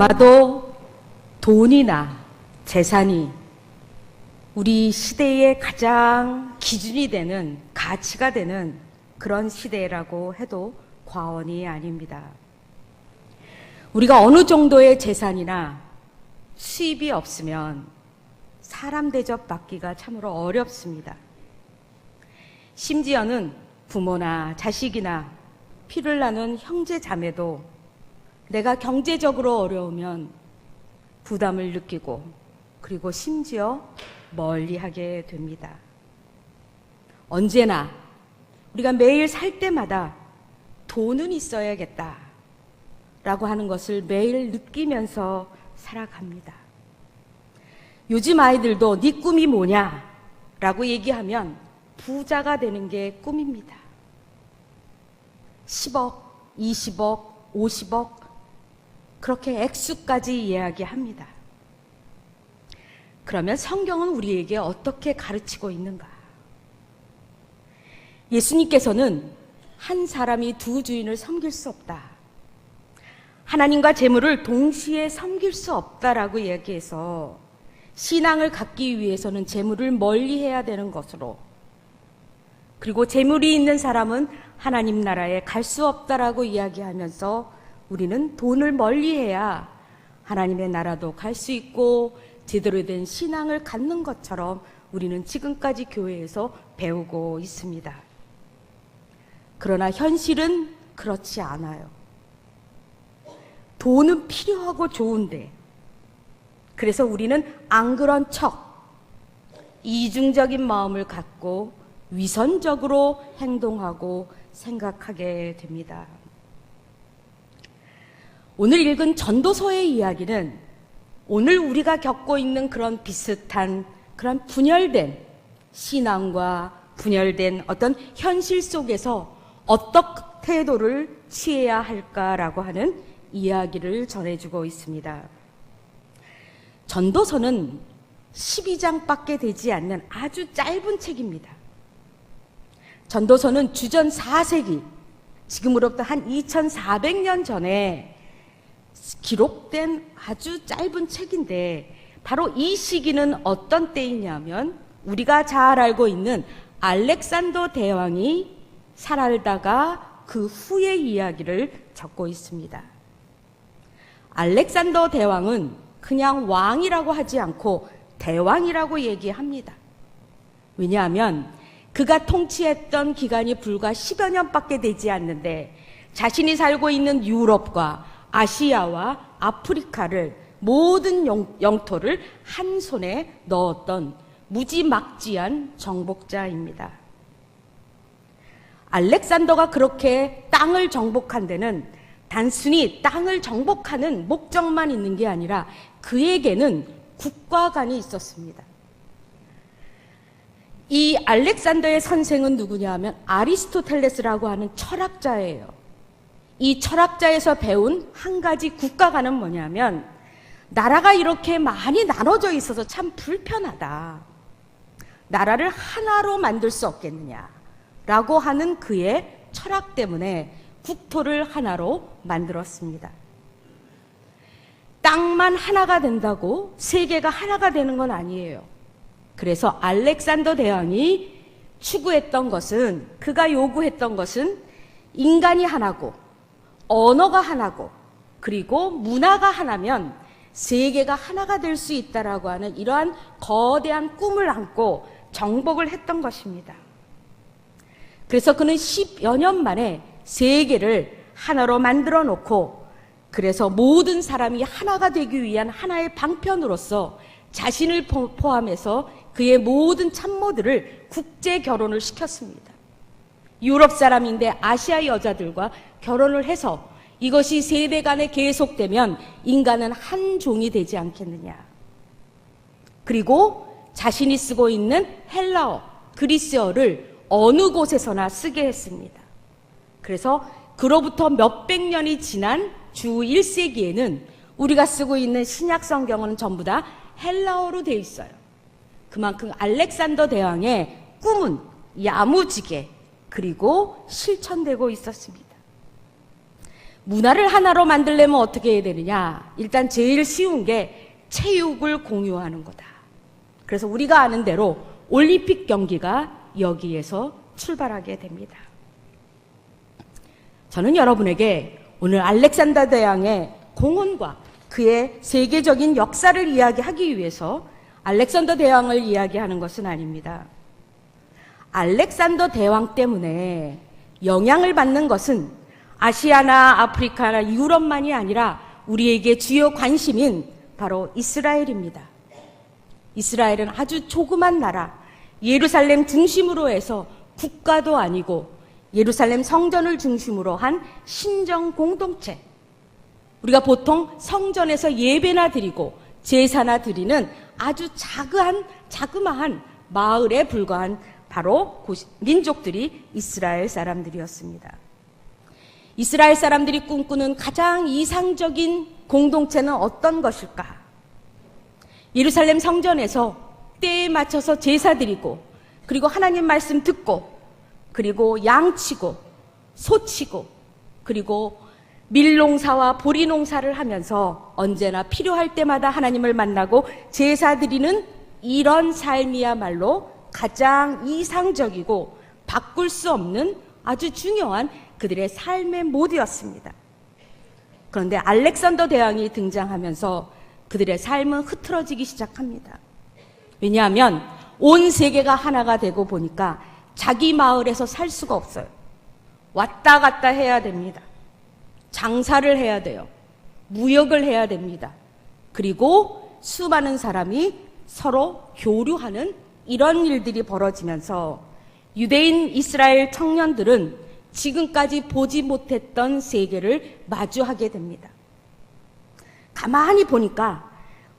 아마도 돈이나 재산이 우리 시대의 가장 기준이 되는, 가치가 되는 그런 시대라고 해도 과언이 아닙니다. 우리가 어느 정도의 재산이나 수입이 없으면 사람 대접받기가 참으로 어렵습니다. 심지어는 부모나 자식이나 피를 나눈 형제 자매도 내가 경제적으로 어려우면 부담을 느끼고 그리고 심지어 멀리하게 됩니다. 언제나 우리가 매일 살 때마다 돈은 있어야겠다 라고 하는 것을 매일 느끼면서 살아갑니다. 요즘 아이들도 네 꿈이 뭐냐 라고 얘기하면 부자가 되는 게 꿈입니다. 10억, 20억, 50억 그렇게 액수까지 이야기합니다. 그러면 성경은 우리에게 어떻게 가르치고 있는가? 예수님께서는 한 사람이 두 주인을 섬길 수 없다, 하나님과 재물을 동시에 섬길 수 없다라고 이야기해서 신앙을 갖기 위해서는 재물을 멀리해야 되는 것으로, 그리고 재물이 있는 사람은 하나님 나라에 갈 수 없다라고 이야기하면서 우리는 돈을 멀리해야 하나님의 나라도 갈 수 있고 제대로 된 신앙을 갖는 것처럼 우리는 지금까지 교회에서 배우고 있습니다. 그러나 현실은 그렇지 않아요. 돈은 필요하고 좋은데, 그래서 우리는 안 그런 척 이중적인 마음을 갖고 위선적으로 행동하고 생각하게 됩니다. 오늘 읽은 전도서의 이야기는 오늘 우리가 겪고 있는 그런 비슷한, 그런 분열된 신앙과 분열된 어떤 현실 속에서 어떤 태도를 취해야 할까라고 하는 이야기를 전해주고 있습니다. 전도서는 12장밖에 되지 않는 아주 짧은 책입니다. 전도서는 주전 4세기, 지금으로부터 한 2400년 전에 기록된 아주 짧은 책인데, 바로 이 시기는 어떤 때이냐면 우리가 잘 알고 있는 알렉산더 대왕이 살아다가 그 후의 이야기를 적고 있습니다. 알렉산더 대왕은 그냥 왕이라고 하지 않고 대왕이라고 얘기합니다. 왜냐하면 그가 통치했던 기간이 불과 10여 년밖에 되지 않는데 자신이 살고 있는 유럽과 아시아와 아프리카를, 모든 영토를 한 손에 넣었던 무지막지한 정복자입니다. 알렉산더가 그렇게 땅을 정복한 데는 단순히 땅을 정복하는 목적만 있는 게 아니라 그에게는 국가관이 있었습니다. 이 알렉산더의 선생은 누구냐 하면 아리스토텔레스라고 하는 철학자예요. 이 철학자에서 배운 한 가지 국가관은 뭐냐면, 나라가 이렇게 많이 나눠져 있어서 참 불편하다, 나라를 하나로 만들 수 없겠느냐라고 하는 그의 철학 때문에 국토를 하나로 만들었습니다. 땅만 하나가 된다고 세계가 하나가 되는 건 아니에요. 그래서 알렉산더 대왕이 추구했던 것은, 그가 요구했던 것은 인간이 하나고 언어가 하나고 그리고 문화가 하나면 세계가 하나가 될 수 있다라고 하는 이러한 거대한 꿈을 안고 정복을 했던 것입니다. 그래서 그는 10여 년 만에 세계를 하나로 만들어 놓고, 그래서 모든 사람이 하나가 되기 위한 하나의 방편으로서 자신을 포함해서 그의 모든 참모들을 국제 결혼을 시켰습니다. 유럽 사람인데 아시아 여자들과 결혼을 해서 이것이 세대 간에 계속되면 인간은 한 종이 되지 않겠느냐. 그리고 자신이 쓰고 있는 헬라어, 그리스어를 어느 곳에서나 쓰게 했습니다. 그래서 그로부터 몇백 년이 지난 주 1세기에는 우리가 쓰고 있는 신약 성경은 전부 다 헬라어로 되어 있어요. 그만큼 알렉산더 대왕의 꿈은 야무지게 그리고 실천되고 있었습니다. 문화를 하나로 만들려면 어떻게 해야 되느냐? 일단 제일 쉬운 게 체육을 공유하는 거다. 그래서 우리가 아는 대로 올림픽 경기가 여기에서 출발하게 됩니다. 저는 여러분에게 오늘 알렉산더 대왕의 공헌과 그의 세계적인 역사를 이야기하기 위해서 알렉산더 대왕을 이야기하는 것은 아닙니다. 알렉산더 대왕 때문에 영향을 받는 것은 아시아나 아프리카나 유럽만이 아니라 우리에게 주요 관심인 바로 이스라엘입니다. 이스라엘은 아주 조그만 나라, 예루살렘 중심으로 해서 국가도 아니고 예루살렘 성전을 중심으로 한 신정 공동체. 우리가 보통 성전에서 예배나 드리고 제사나 드리는 아주 자그마한 마을에 불과한 바로 민족들이 이스라엘 사람들이었습니다. 이스라엘 사람들이 꿈꾸는 가장 이상적인 공동체는 어떤 것일까? 예루살렘 성전에서 때에 맞춰서 제사 드리고, 그리고 하나님 말씀 듣고, 그리고 양치고, 소치고, 그리고 밀농사와 보리농사를 하면서 언제나 필요할 때마다 하나님을 만나고 제사 드리는 이런 삶이야말로 가장 이상적이고 바꿀 수 없는 아주 중요한 그들의 삶의 모드였습니다. 그런데 알렉산더 대왕이 등장하면서 그들의 삶은 흐트러지기 시작합니다. 왜냐하면 온 세계가 하나가 되고 보니까 자기 마을에서 살 수가 없어요. 왔다 갔다 해야 됩니다. 장사를 해야 돼요. 무역을 해야 됩니다. 그리고 수많은 사람이 서로 교류하는 이런 일들이 벌어지면서 유대인 이스라엘 청년들은 지금까지 보지 못했던 세계를 마주하게 됩니다. 가만히 보니까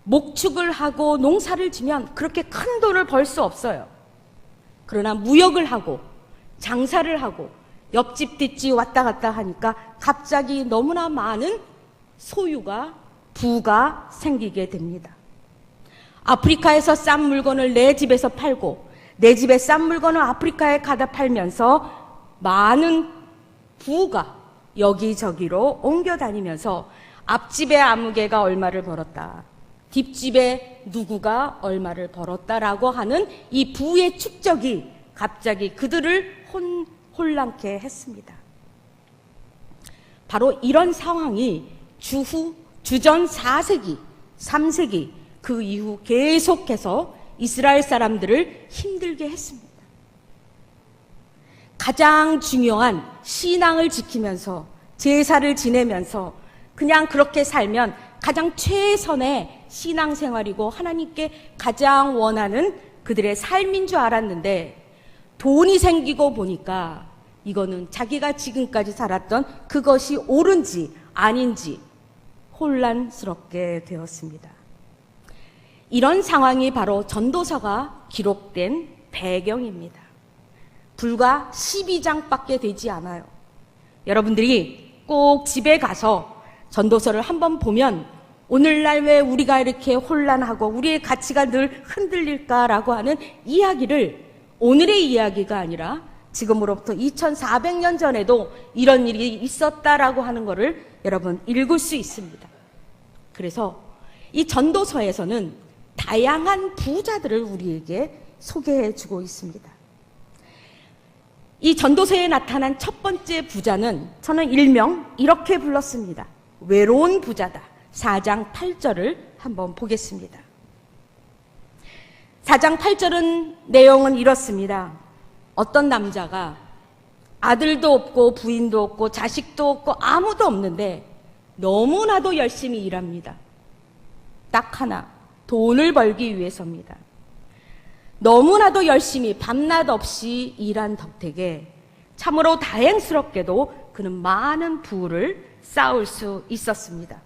목축을 하고 농사를 지면 그렇게 큰 돈을 벌 수 없어요. 그러나 무역을 하고 장사를 하고 옆집 뒷집 왔다 갔다 하니까 갑자기 너무나 많은 소유가 부가 생기게 됩니다. 아프리카에서 싼 물건을 내 집에서 팔고 내 집에 싼 물건을 아프리카에 가다 팔면서 많은 부가 여기저기로 옮겨 다니면서 앞집에 아무개가 얼마를 벌었다, 뒷집에 누구가 얼마를 벌었다라고 하는 이 부의 축적이 갑자기 그들을 혼란케 했습니다. 바로 이런 상황이 주전 4세기, 3세기 그 이후 계속해서 이스라엘 사람들을 힘들게 했습니다. 가장 중요한 신앙을 지키면서 제사를 지내면서 그냥 그렇게 살면 가장 최선의 신앙생활이고 하나님께 가장 원하는 그들의 삶인 줄 알았는데 돈이 생기고 보니까 이거는 자기가 지금까지 살았던 그것이 옳은지 아닌지 혼란스럽게 되었습니다. 이런 상황이 바로 전도서가 기록된 배경입니다. 불과 12장밖에 되지 않아요. 여러분들이 꼭 집에 가서 전도서를 한번 보면 오늘날 왜 우리가 이렇게 혼란하고 우리의 가치가 늘 흔들릴까라고 하는 이야기를 오늘의 이야기가 아니라 지금으로부터 2400년 전에도 이런 일이 있었다라고 하는 것을 여러분 읽을 수 있습니다. 그래서 이 전도서에서는 다양한 부자들을 우리에게 소개해 주고 있습니다. 이 전도서에 나타난 첫 번째 부자는 저는 일명 이렇게 불렀습니다. 외로운 부자다. 4장 8절을 한번 보겠습니다. 4장 8절은 내용은 이렇습니다. 어떤 남자가 아들도 없고 부인도 없고 자식도 없고 아무도 없는데 너무나도 열심히 일합니다. 딱 하나, 돈을 벌기 위해서입니다. 너무나도 열심히 밤낮 없이 일한 덕택에 참으로 다행스럽게도 그는 많은 부를 쌓을 수 있었습니다.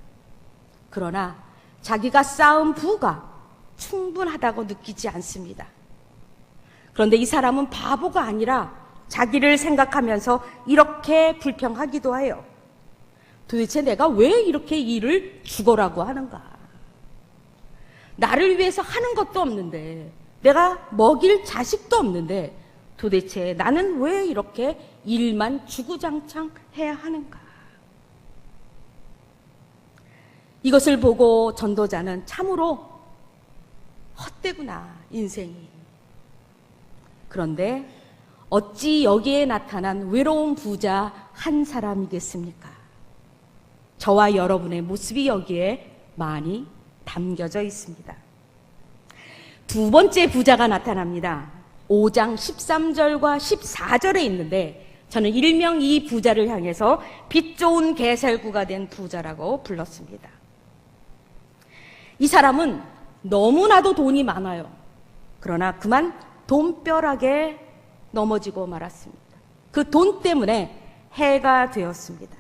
그러나 자기가 쌓은 부가 충분하다고 느끼지 않습니다. 그런데 이 사람은 바보가 아니라 자기를 생각하면서 이렇게 불평하기도 해요. 도대체 내가 왜 이렇게 일을 죽어라고 하는가? 나를 위해서 하는 것도 없는데, 내가 먹일 자식도 없는데 도대체 나는 왜 이렇게 일만 주구장창 해야 하는가? 이것을 보고 전도자는 참으로 헛되구나, 인생이. 그런데 어찌 여기에 나타난 외로운 부자 한 사람이겠습니까? 저와 여러분의 모습이 여기에 많이 담겨져 있습니다. 두 번째 부자가 나타납니다. 5장 13절과 14절에 있는데 저는 일명 이 부자를 향해서 빛 좋은 개살구가 된 부자라고 불렀습니다. 이 사람은 너무나도 돈이 많아요. 그러나 그만 돈벼락에 넘어지고 말았습니다. 그 돈 때문에 해가 되었습니다.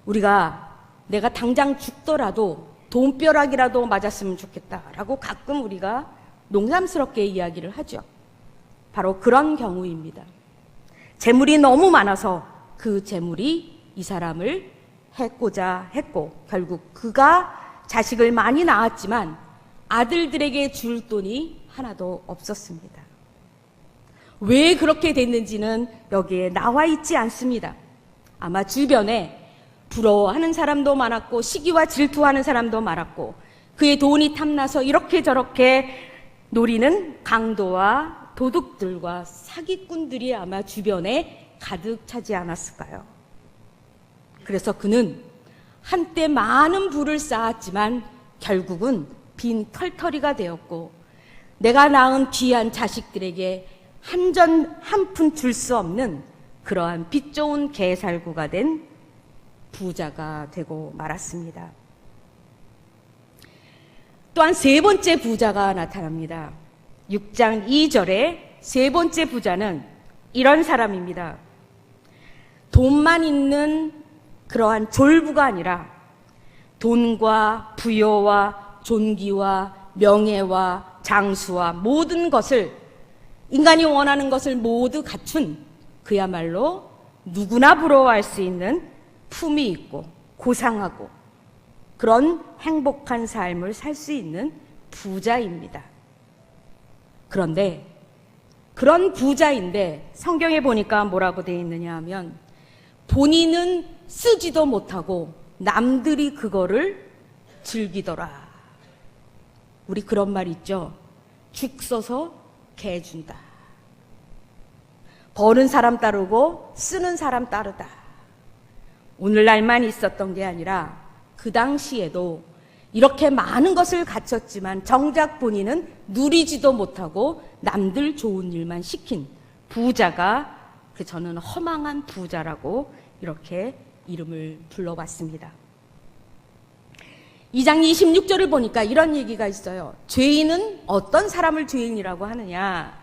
우리가 내가 당장 죽더라도 돈벼락이라도 맞았으면 좋겠다라고 가끔 우리가 농담스럽게 이야기를 하죠. 바로 그런 경우입니다. 재물이 너무 많아서 그 재물이 이 사람을 해코자 했고 결국 그가 자식을 많이 낳았지만 아들들에게 줄 돈이 하나도 없었습니다. 왜 그렇게 됐는지는 여기에 나와 있지 않습니다. 아마 주변에 부러워하는 사람도 많았고 시기와 질투하는 사람도 많았고 그의 돈이 탐나서 이렇게 저렇게 노리는 강도와 도둑들과 사기꾼들이 아마 주변에 가득 차지 않았을까요? 그래서 그는 한때 많은 부를 쌓았지만 결국은 빈 털터리가 되었고 내가 낳은 귀한 자식들에게 한 푼 줄 수 없는 그러한 빛 좋은 개살구가 된 부자가 되고 말았습니다. 또한 세 번째 부자가 나타납니다. 6장 2절에 세 번째 부자는 이런 사람입니다. 돈만 있는 그러한 졸부가 아니라 돈과 부여와 존귀와 명예와 장수와 모든 것을 인간이 원하는 것을 모두 갖춘 그야말로 누구나 부러워할 수 있는 품이 있고 고상하고 그런 행복한 삶을 살 수 있는 부자입니다. 그런데 그런 부자인데 성경에 보니까 뭐라고 되어 있느냐 하면 본인은 쓰지도 못하고 남들이 그거를 즐기더라. 우리 그런 말 있죠. 죽 써서 개 준다. 버는 사람 따르고 쓰는 사람 따르다. 오늘날만 있었던 게 아니라 그 당시에도 이렇게 많은 것을 갖췄지만 정작 본인은 누리지도 못하고 남들 좋은 일만 시킨 부자가 저는 허망한 부자라고 이렇게 이름을 불러봤습니다. 2장 26절을 보니까 이런 얘기가 있어요. 죄인은 어떤 사람을 죄인이라고 하느냐?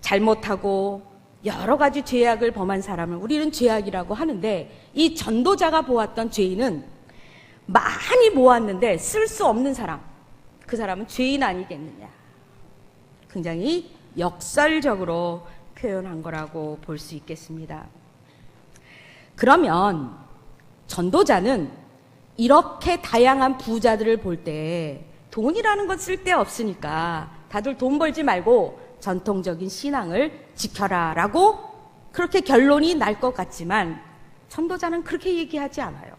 잘못하고 여러 가지 죄악을 범한 사람을 우리는 죄악이라고 하는데 이 전도자가 보았던 죄인은 많이 모았는데 쓸 수 없는 사람, 그 사람은 죄인 아니겠느냐. 굉장히 역설적으로 표현한 거라고 볼 수 있겠습니다. 그러면 전도자는 이렇게 다양한 부자들을 볼 때 돈이라는 건 쓸데없으니까 다들 돈 벌지 말고 전통적인 신앙을 지켜라 라고 그렇게 결론이 날 것 같지만 전도자는 그렇게 얘기하지 않아요.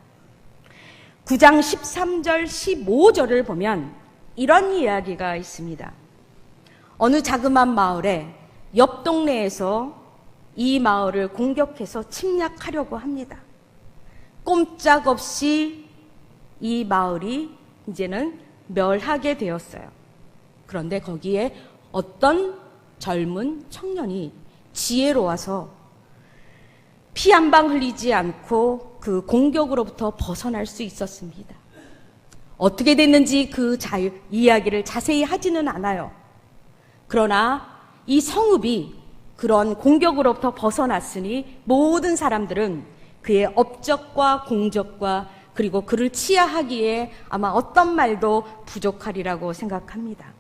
9장 13절 15절을 보면 이런 이야기가 있습니다. 어느 자그마한 마을에 옆 동네에서 이 마을을 공격해서 침략하려고 합니다. 꼼짝없이 이 마을이 이제는 멸하게 되었어요. 그런데 거기에 어떤 젊은 청년이 지혜로워서 피 한 방 흘리지 않고 그 공격으로부터 벗어날 수 있었습니다. 어떻게 됐는지 그 이야기를 자세히 하지는 않아요. 그러나 이 성읍이 그런 공격으로부터 벗어났으니 모든 사람들은 그의 업적과 공적과 그리고 그를 치하하기에 아마 어떤 말도 부족하리라고 생각합니다.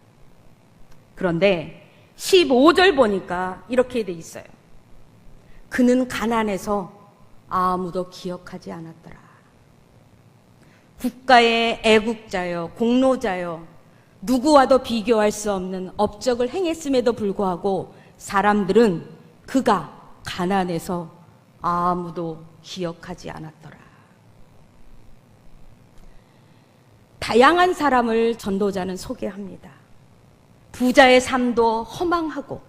그런데 15절 보니까 이렇게 돼 있어요. 그는 가난해서 아무도 기억하지 않았더라. 국가의 애국자여 공로자여 누구와도 비교할 수 없는 업적을 행했음에도 불구하고 사람들은 그가 가난해서 아무도 기억하지 않았더라. 다양한 사람을 전도자는 소개합니다. 부자의 삶도 허망하고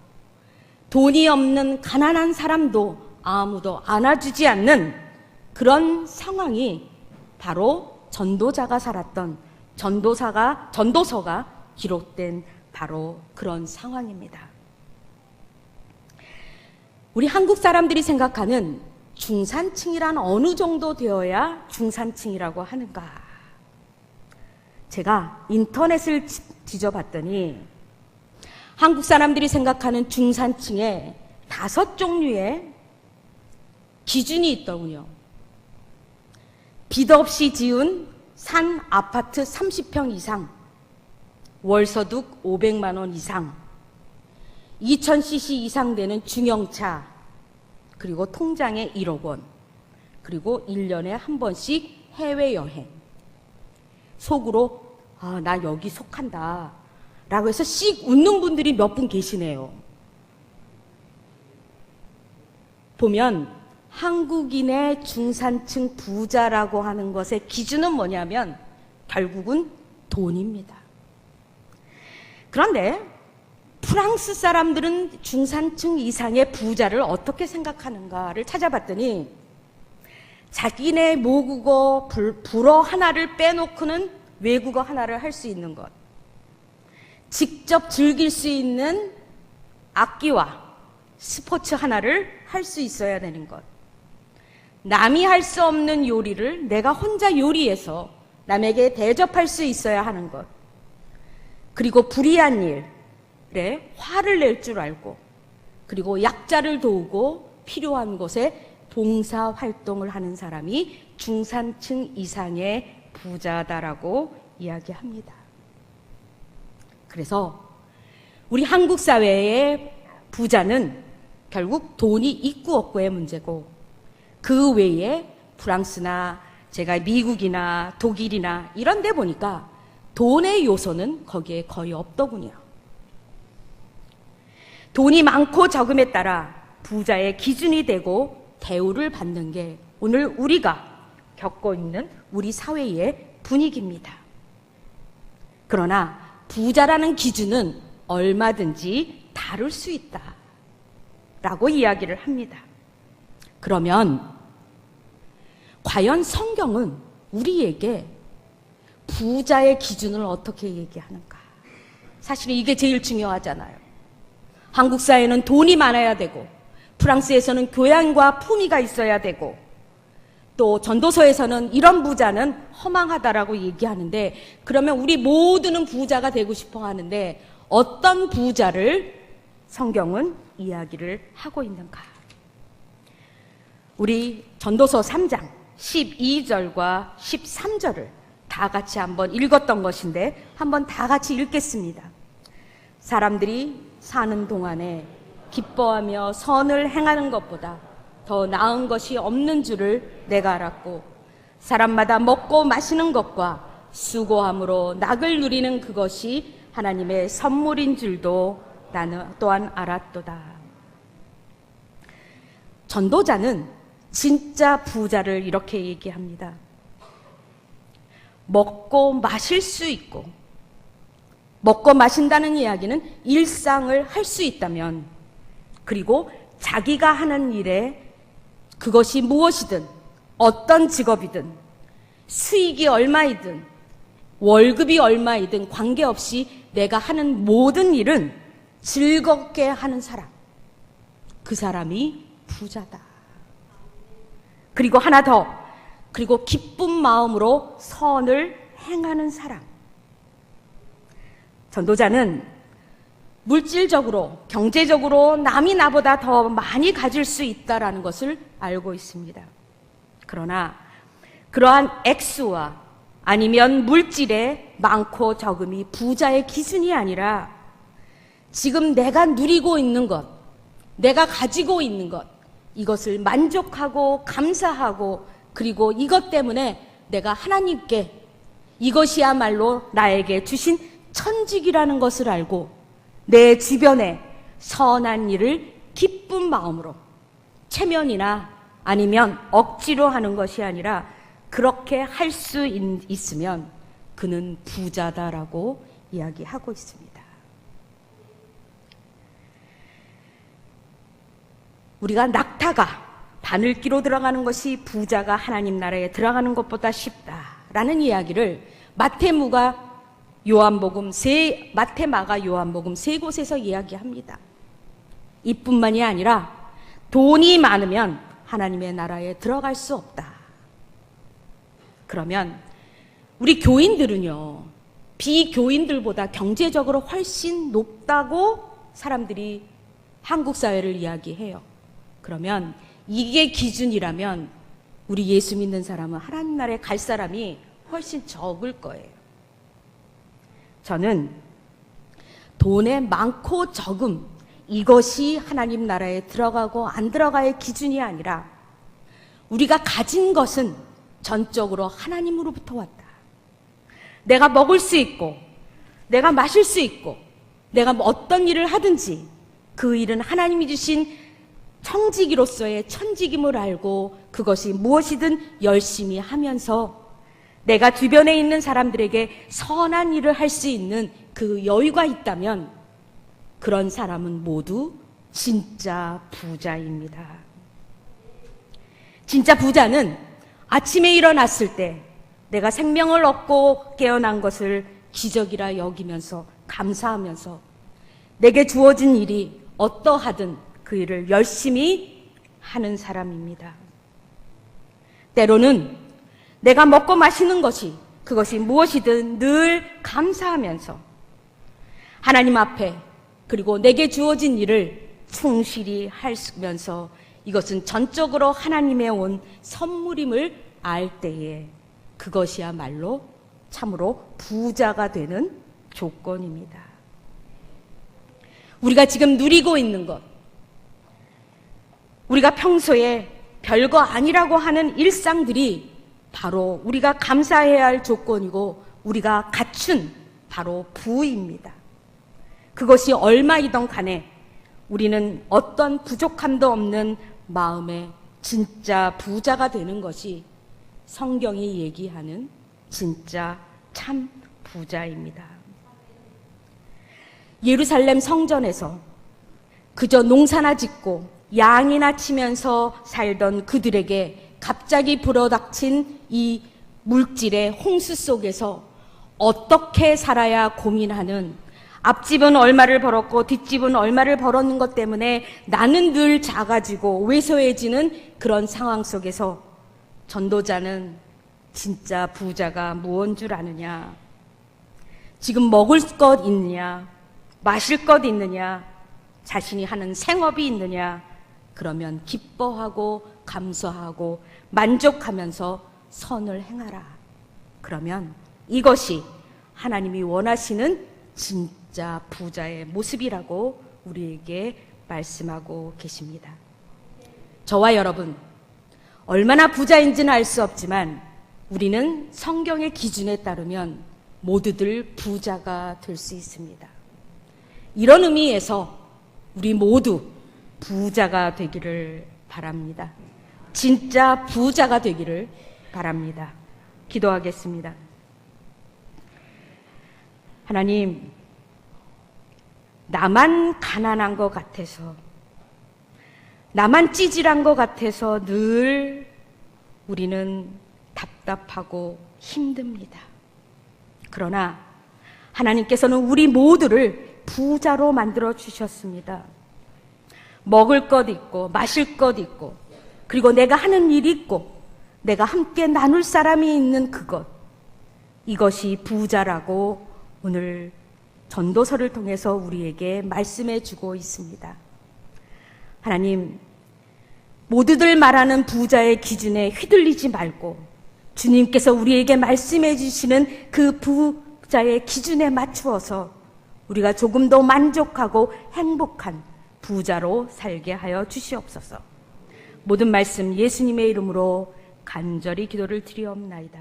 돈이 없는 가난한 사람도 아무도 안아주지 않는 그런 상황이 바로 전도자가 살았던 전도서가 기록된 바로 그런 상황입니다. 우리 한국 사람들이 생각하는 중산층이란 어느 정도 되어야 중산층이라고 하는가? 제가 인터넷을 뒤져봤더니 한국 사람들이 생각하는 중산층에 5종류의 기준이 있더군요. 빚 없이 지은 산 아파트 30평 이상, 월소득 500만 원 이상, 2000cc 이상 되는 중형차, 그리고 통장에 1억 원, 그리고 1년에 한 번씩 해외여행. 속으로 나 여기 속한다 라고 해서 씩 웃는 분들이 몇 분 계시네요. 보면 한국인의 중산층 부자라고 하는 것의 기준은 뭐냐면 결국은 돈입니다. 그런데 프랑스 사람들은 중산층 이상의 부자를 어떻게 생각하는가를 찾아봤더니 자기네 모국어 불어 하나를 빼놓고는 외국어 하나를 할 수 있는 것, 직접 즐길 수 있는 악기와 스포츠 하나를 할 수 있어야 되는 것, 남이 할 수 없는 요리를 내가 혼자 요리해서 남에게 대접할 수 있어야 하는 것, 그리고 불의한 일에 화를 낼 줄 알고, 그리고 약자를 도우고 필요한 곳에 봉사활동을 하는 사람이 중산층 이상의 부자다라고 이야기합니다. 그래서 우리 한국 사회의 부자는 결국 돈이 있고 없고의 문제고, 그 외에 프랑스나 제가 미국이나 독일이나 이런 데 보니까 돈의 요소는 거기에 거의 없더군요. 돈이 많고 적음에 따라 부자의 기준이 되고 대우를 받는 게 오늘 우리가 겪고 있는 우리 사회의 분위기입니다. 그러나 부자라는 기준은 얼마든지 다를 수 있다라고 이야기를 합니다. 그러면 과연 성경은 우리에게 부자의 기준을 어떻게 얘기하는가? 사실은 이게 제일 중요하잖아요. 한국 사회는 돈이 많아야 되고, 프랑스에서는 교양과 품위가 있어야 되고, 또 전도서에서는 이런 부자는 허망하다라고 얘기하는데, 그러면 우리 모두는 부자가 되고 싶어 하는데 어떤 부자를 성경은 이야기를 하고 있는가? 우리 전도서 3장 12절과 13절을 다 같이 한번 읽었던 것인데 한번 다 같이 읽겠습니다. 사람들이 사는 동안에 기뻐하며 선을 행하는 것보다 더 나은 것이 없는 줄을 내가 알았고, 사람마다 먹고 마시는 것과 수고함으로 낙을 누리는 그것이 하나님의 선물인 줄도 나는 또한 알았도다. 전도자는 진짜 부자를 이렇게 얘기합니다. 먹고 마실 수 있고, 먹고 마신다는 이야기는 일상을 할 수 있다면, 그리고 자기가 하는 일에 그것이 무엇이든 어떤 직업이든 수익이 얼마이든 월급이 얼마이든 관계없이 내가 하는 모든 일은 즐겁게 하는 사람, 그 사람이 부자다. 그리고 하나 더, 그리고 기쁜 마음으로 선을 행하는 사람. 전도자는 물질적으로, 경제적으로 남이 나보다 더 많이 가질 수 있다는 것을 알고 있습니다. 그러나 그러한 액수와 아니면 물질의 많고 적음이 부자의 기준이 아니라 지금 내가 누리고 있는 것, 내가 가지고 있는 것, 이것을 만족하고 감사하고, 그리고 이것 때문에 내가 하나님께 이것이야말로 나에게 주신 천직이라는 것을 알고 내 주변에 선한 일을 기쁜 마음으로, 체면이나 아니면 억지로 하는 것이 아니라 그렇게 할 수 있으면 그는 부자다라고 이야기하고 있습니다. 우리가 낙타가 바늘기로 들어가는 것이 부자가 하나님 나라에 들어가는 것보다 쉽다라는 이야기를 마태, 마가, 요한복음 세 곳에서 이야기합니다. 이뿐만이 아니라 돈이 많으면 하나님의 나라에 들어갈 수 없다. 그러면 우리 교인들은요, 비교인들보다 경제적으로 훨씬 높다고 사람들이 한국 사회를 이야기해요. 그러면 이게 기준이라면 우리 예수 믿는 사람은 하나님 나라에 갈 사람이 훨씬 적을 거예요. 저는 돈의 많고 적음, 이것이 하나님 나라에 들어가고 안 들어가의 기준이 아니라 우리가 가진 것은 전적으로 하나님으로부터 왔다. 내가 먹을 수 있고 내가 마실 수 있고 내가 어떤 일을 하든지 그 일은 하나님이 주신 청지기로서의 천직임을 알고 그것이 무엇이든 열심히 하면서 내가 주변에 있는 사람들에게 선한 일을 할 수 있는 그 여유가 있다면 그런 사람은 모두 진짜 부자입니다. 진짜 부자는 아침에 일어났을 때 내가 생명을 얻고 깨어난 것을 기적이라 여기면서 감사하면서 내게 주어진 일이 어떠하든 그 일을 열심히 하는 사람입니다. 때로는 내가 먹고 마시는 것이 그것이 무엇이든 늘 감사하면서 하나님 앞에 그리고 내게 주어진 일을 충실히 하면서 이것은 전적으로 하나님의 온 선물임을 알 때에 그것이야말로 참으로 부자가 되는 조건입니다. 우리가 지금 누리고 있는 것, 우리가 평소에 별거 아니라고 하는 일상들이 바로 우리가 감사해야 할 조건이고 우리가 갖춘 바로 부입니다. 그것이 얼마이든 간에 우리는 어떤 부족함도 없는 마음의 진짜 부자가 되는 것이 성경이 얘기하는 진짜 참 부자입니다. 예루살렘 성전에서 그저 농사나 짓고 양이나 치면서 살던 그들에게 갑자기 불어닥친 이 물질의 홍수 속에서 어떻게 살아야 고민하는, 앞집은 얼마를 벌었고 뒷집은 얼마를 벌었는 것 때문에 나는 늘 작아지고 왜소해지는 그런 상황 속에서 전도자는 진짜 부자가 무언 줄 아느냐, 지금 먹을 것 있느냐, 마실 것 있느냐, 자신이 하는 생업이 있느냐, 그러면 기뻐하고 감사하고 만족하면서 선을 행하라. 그러면 이것이 하나님이 원하시는 진짜 부자의 모습이라고 우리에게 말씀하고 계십니다. 저와 여러분, 얼마나 부자인지는 알 수 없지만 우리는 성경의 기준에 따르면 모두들 부자가 될 수 있습니다. 이런 의미에서 우리 모두 부자가 되기를 바랍니다. 진짜 부자가 되기를 바랍니다. 기도하겠습니다. 하나님, 나만 가난한 것 같아서, 나만 찌질한 것 같아서 늘 우리는 답답하고 힘듭니다. 그러나 하나님께서는 우리 모두를 부자로 만들어 주셨습니다. 먹을 것 있고 마실 것 있고 그리고 내가 하는 일이 있고 내가 함께 나눌 사람이 있는 그것, 이것이 부자라고 오늘 전도서를 통해서 우리에게 말씀해 주고 있습니다. 하나님, 모두들 말하는 부자의 기준에 휘둘리지 말고 주님께서 우리에게 말씀해 주시는 그 부자의 기준에 맞추어서 우리가 조금 더 만족하고 행복한 부자로 살게 하여 주시옵소서. 모든 말씀 예수님의 이름으로 간절히 기도를 드리옵나이다.